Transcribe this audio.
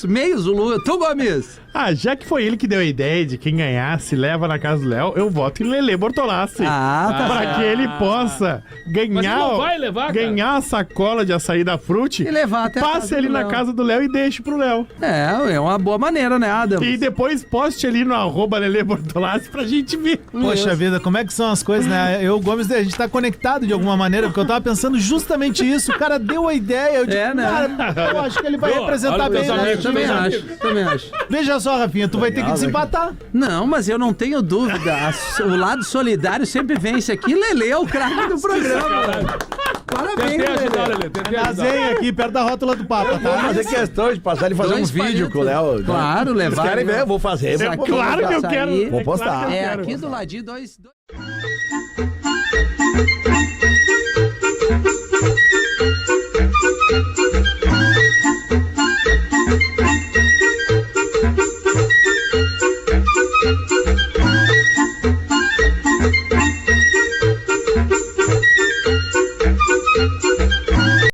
Meio Zulu. Tu, Gomes? Já que foi ele que deu a ideia de quem ganhasse leva na casa do Léo, eu voto em Lelê Bortolassi. Tá. Pra que ele possa Mas ele ganhar, não vai levar, cara. ganhar a sacola de açaí da Frutti. E levar até a passe casa ali do na Léo. casa do Léo e deixe pro Léo. É uma boa maneira, né, Adams? E depois poste ali no @Lelê Bortolassi pra gente ver. Poxa vida, como é que são as coisas, né? Eu, Gomes, a gente tá conectado de alguma maneira, porque eu tava pensando justamente isso. O cara deu a ideia, eu digo, né? cara, eu acho que ele vai representar olha bem, os né? amigos. Também acho. Veja só, Rafinha, tu vai ter que desempatar. Não, mas eu não tenho dúvida. O lado solidário sempre vence aqui. Lelê é o craque do programa. Parabéns, Tentei ajudar, Lelê. Lelê. Tentei ajudar. Arrasei aqui, perto da rótula do Papa, Vou tá? fazer questão de passar e fazer um Dois vídeo palitos. com o Léo. Claro, levar. Vocês querem ver? Eu vou fazer. Saquinho Claro que eu de açaí. quero. Vou postar. Claro que eu É, quero. aqui do ladinho, dois...